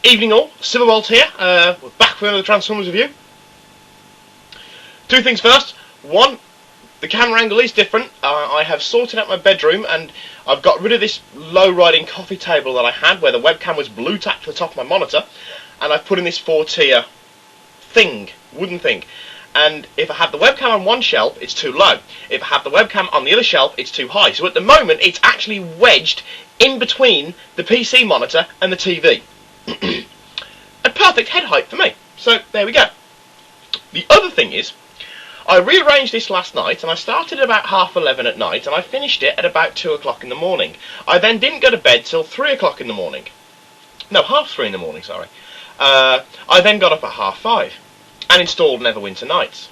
Evening all, Silverbolt here, we're back with another Transformers review. Two things first. One, the camera angle is different. I have sorted out my bedroom and I've got rid of this low-riding coffee table that I had where the webcam was blue tacked to the top of my monitor, and I've put in this 4-tier thing, wooden thing. And if I have the webcam on one shelf, it's too low. If I have the webcam on the other shelf, it's too high. So at the moment, it's actually wedged in between the PC monitor and the TV. A perfect head height for me. So there we go. The other thing is, I rearranged this last night, and I started at about 11:30 at night, and I finished it at about 2 o'clock in the morning. I then didn't go to bed till 3 o'clock in the morning. No, 3:30 in the morning, sorry. I then got up at 5:30 and installed Neverwinter Nights.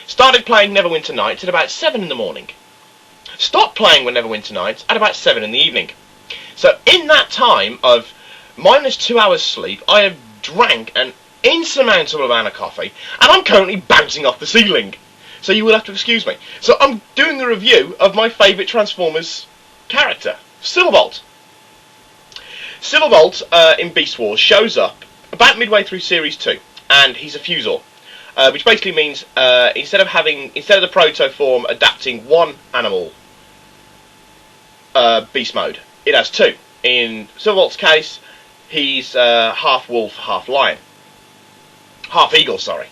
Started playing Neverwinter Nights at about 7 in the morning. Stopped playing with Neverwinter Nights at about 7 in the evening. So in that time of minus 2 hours sleep, I have drank an insurmountable amount of coffee, and I'm currently bouncing off the ceiling. So you will have to excuse me. So I'm doing a review of my favourite Transformers character, Silverbolt. Silverbolt in Beast Wars shows up about midway through Series 2, and he's a fusor, which basically means instead of the proto form adapting one animal beast mode, it has two. In Silverbolt's case, he's half wolf, half lion. Half eagle, sorry.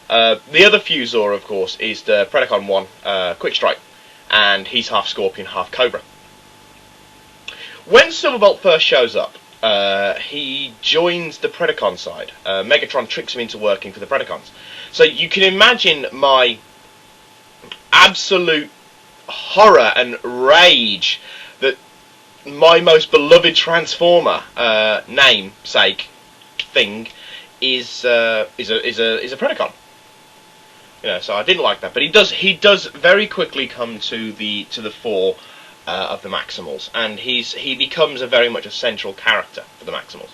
The other fusor, of course, is the Predacon 1 Quick Strike, and he's half scorpion, half cobra. When Silverbolt first shows up, he joins the Predacon side. Megatron tricks him into working for the Predacons. So you can imagine my absolute horror and rage that my most beloved Transformer namesake thing is a Predacon. You know, so I didn't like that, but he does very quickly come to the fore of the Maximals, and he becomes very much a central character for the Maximals.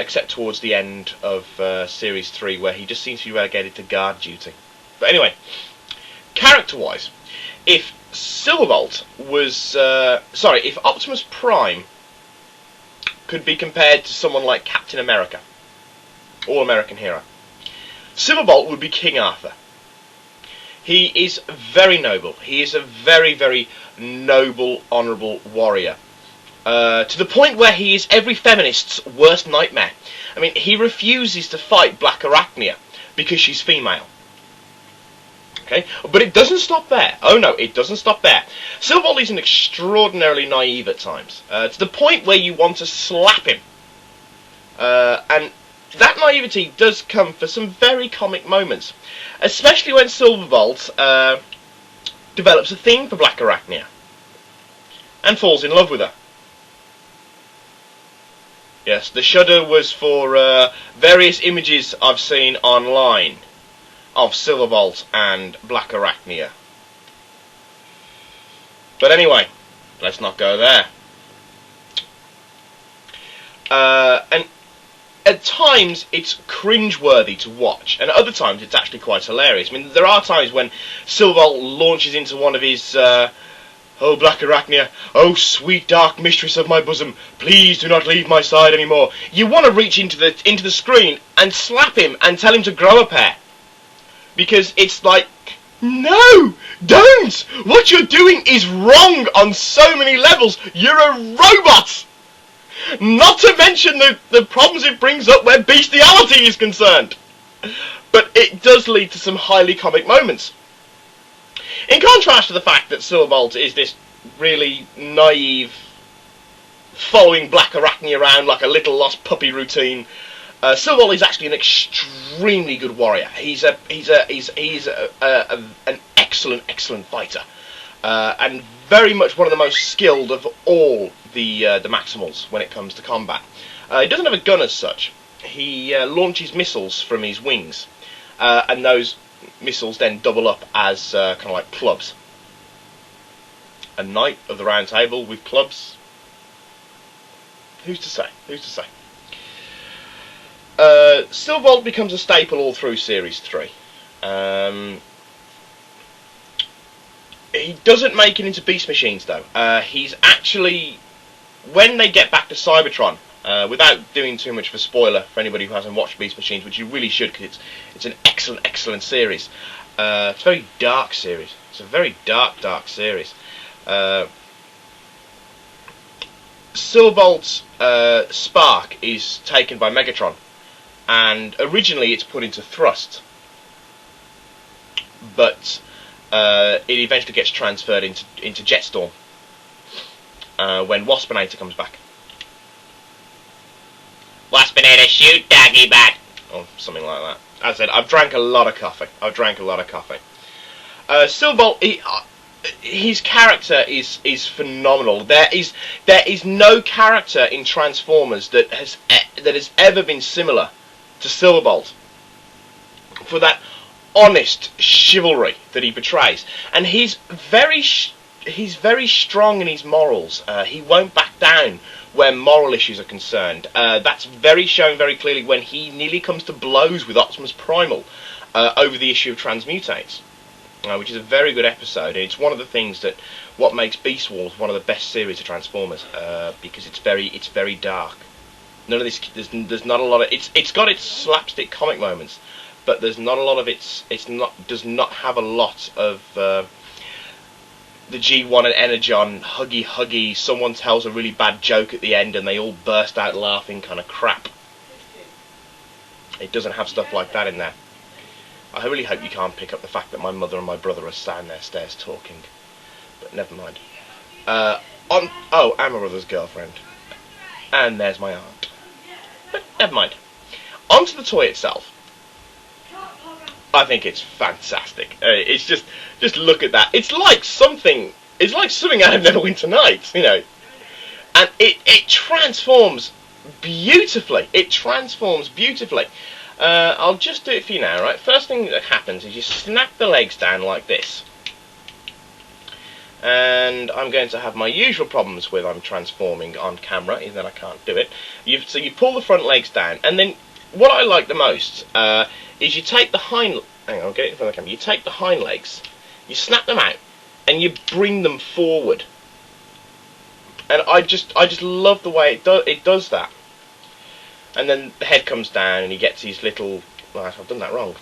Except towards the end of Series 3, where he just seems to be relegated to guard duty. But anyway, character-wise, if Silverbolt was... if Optimus Prime could be compared to someone like Captain America, All-American hero, Silverbolt would be King Arthur. He is very noble. He is a very, very noble, honourable warrior. To the point where he is every feminist's worst nightmare. I mean, he refuses to fight Black Arachnia because she's female. Okay? But it doesn't stop there. Oh no, it doesn't stop there. Silverbolt is extraordinarily naive at times. To the point where you want to slap him. And that naivety does come for some very comic moments. Especially when Silverbolt develops a thing for Black Arachnia. And falls in love with her. Yes, the shudder was for various images I've seen online of Silverbolt and Black Arachnia. But anyway, let's not go there. And at times it's cringeworthy to watch, and at other times it's actually quite hilarious. I mean, there are times when Silverbolt launches into one of his "Oh, Black Arachnia, oh, sweet dark mistress of my bosom, please do not leave my side anymore." You want to reach into the screen and slap him and tell him to grow a pair. Because it's like, no, don't! What you're doing is wrong on so many levels. You're a robot! Not to mention the problems it brings up where bestiality is concerned. But it does lead to some highly comic moments. In contrast to the fact that Silverbolt is this really naive, following Black Arachnia around like a little lost puppy routine, Silverbolt is actually an extremely good warrior. He's an excellent fighter, and very much one of the most skilled of all the Maximals when it comes to combat. He doesn't have a gun as such. He launches missiles from his wings, and those missiles then double up as kind of like clubs. A knight of the Round Table with clubs. Who's to say? Who's to say? Silverbolt becomes a staple all through Series 3. He doesn't make it into Beast Machines, though. He's actually when they get back to Cybertron, without doing too much of a spoiler for anybody who hasn't watched Beast Machines, which you really should, because it's an excellent series. It's a very dark series. It's a very dark series. Silverbolt's spark is taken by Megatron, and originally it's put into thrust, but it eventually gets transferred into Jetstorm when Waspinator comes back. Waspinator, shoot, doggy bat! Or something like that. As I said, I've drank a lot of coffee. Silverbolt, his character is phenomenal. There is no character in Transformers that has ever been similar to Silverbolt, for that honest chivalry that he portrays, and he's very strong in his morals. He won't back down where moral issues are concerned. That's shown very clearly when he nearly comes to blows with Optimus Primal over the issue of Transmutates, which is a very good episode. And it's one of the things what makes Beast Wars one of the best series of Transformers, because it's very dark. None of this, there's not a lot of it's got its slapstick comic moments, but there's not a lot of does not have a lot of the G1 and Energon huggy, someone tells a really bad joke at the end and they all burst out laughing kind of crap. It doesn't have stuff like that in there. I really hope you can't pick up the fact that my mother and my brother are standing there stairs talking, but never mind. I'm my brother's girlfriend, and there's my aunt, but never mind. Onto the toy itself. I think it's fantastic. It's just look at that. It's like something out of Neverwinter Nights, you know. And it transforms beautifully. I'll just do it for you now, right? First thing that happens is you snap the legs down like this. And I'm going to have my usual problems with I'm transforming on camera, even though I can't do it. So you pull the front legs down, and then what I like the most is you take the hind. Hang on, get it in front of the camera. You take the hind legs, you snap them out, and you bring them forward. And I just love the way it does that. And then the head comes down, and he gets his little. Well, I've done that wrong.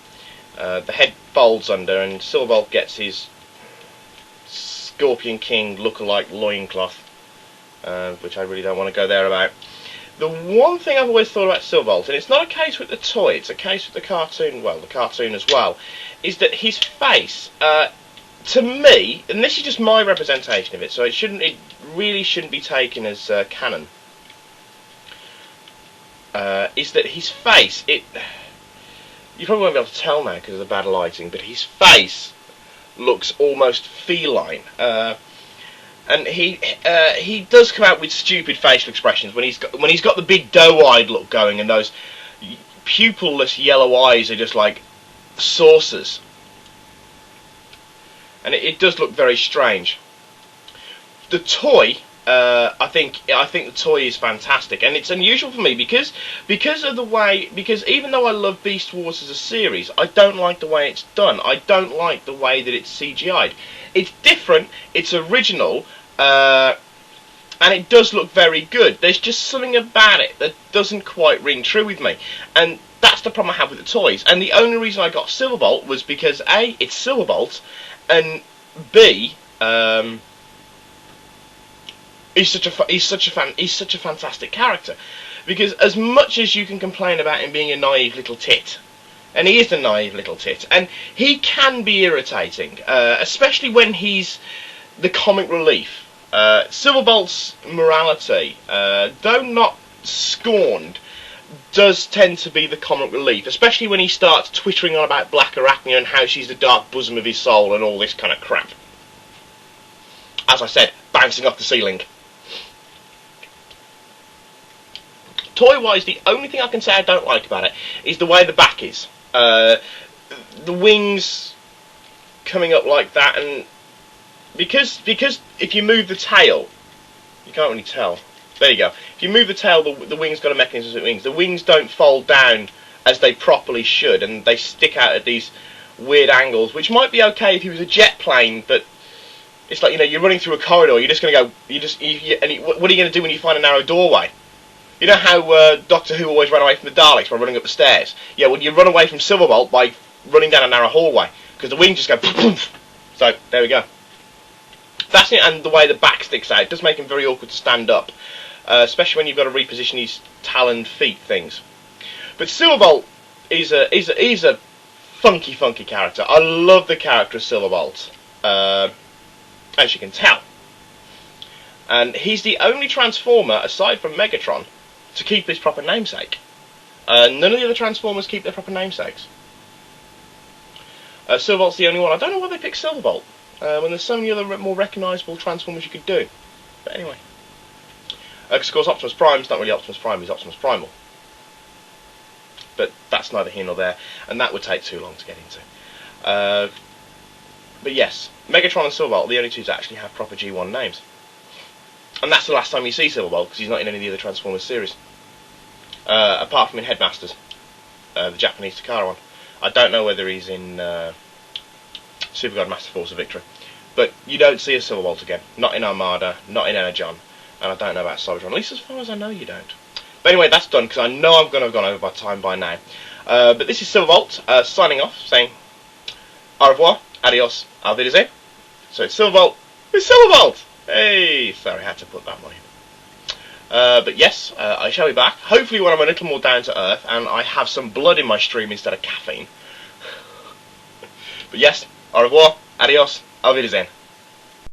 The head folds under, and Silverbolt gets his Scorpion King look-alike loincloth, which I really don't want to go there about. The one thing I've always thought about Silverbolt, and it's not a case with the toy, it's a case with the cartoon, well, the cartoon as well, is that his face, to me, and this is just my representation of it, so it really shouldn't be taken as canon, is that his face, you probably won't be able to tell now because of the bad lighting, but his face looks almost feline. And he does come out with stupid facial expressions when he's got the big doe-eyed look going, and those pupilless yellow eyes are just like saucers, and it does look very strange. The toy, I think the toy is fantastic, and it's unusual for me because even though I love Beast Wars as a series, I don't like the way it's done. I don't like the way that it's CGI'd. It's different, it's original, and it does look very good. There's just something about it that doesn't quite ring true with me, and that's the problem I have with the toys. And the only reason I got Silverbolt was because A, it's Silverbolt, and B, he's such a fantastic character. Because as much as you can complain about him being a naive little tit, and he is a naive little tit, and he can be irritating, especially when he's the comic relief. Silverbolt's morality, though not scorned, does tend to be the comic relief, especially when he starts twittering on about Black Arachnia and how she's the dark bosom of his soul and all this kind of crap. As I said, bouncing off the ceiling. Toy-wise, the only thing I can say I don't like about it is the way the back is. The wings coming up like that, and because if you move the tail, you can't really tell. There you go. If you move the tail, the wing's got a mechanism of wings. The wings don't fold down as they properly should, and they stick out at these weird angles, which might be okay if he was a jet plane, but It's like, you know, you're running through a corridor. You're just going to go. What are you going to do when you find a narrow doorway? You know how Doctor Who always ran away from the Daleks by running up the stairs? Yeah, well, you run away from Silverbolt by running down a narrow hallway, because the wings just go poof. So, there we go. That's it, and the way the back sticks out, it does make him very awkward to stand up, especially when you've got to reposition these taloned feet things. But Silverbolt is a funky character. I love the character of Silverbolt, as you can tell. And he's the only Transformer, aside from Megatron, to keep his proper namesake. None of the other Transformers keep their proper namesakes. Silverbolt's the only one. I don't know why they picked Silverbolt, when there's so many other more recognisable Transformers you could do. But anyway. Because of course Optimus Prime's not really Optimus Prime, he's Optimus Primal. But that's neither here nor there, and that would take too long to get into. But yes, Megatron and Silverbolt are the only two to actually have proper G1 names. And that's the last time you see Silverbolt, because he's not in any of the other Transformers series. Apart from in Headmasters, the Japanese Takara one. I don't know whether he's in Super God Master Force of Victory. But you don't see a Silverbolt again. Not in Armada, not in Energon, and I don't know about Cybertron. At least as far as I know you don't. But anyway, that's done, because I know I'm going to have gone over by time by now. But this is Silverbolt, signing off, saying au revoir, adios, auf Wiedersehen. So it's Silverbolt with Silverbolt! Hey, sorry, I had to put that one in. But yes, I shall be back. Hopefully when I'm a little more down to earth and I have some blood in my stream instead of caffeine. But yes, au revoir, adios, auf Wiedersehen.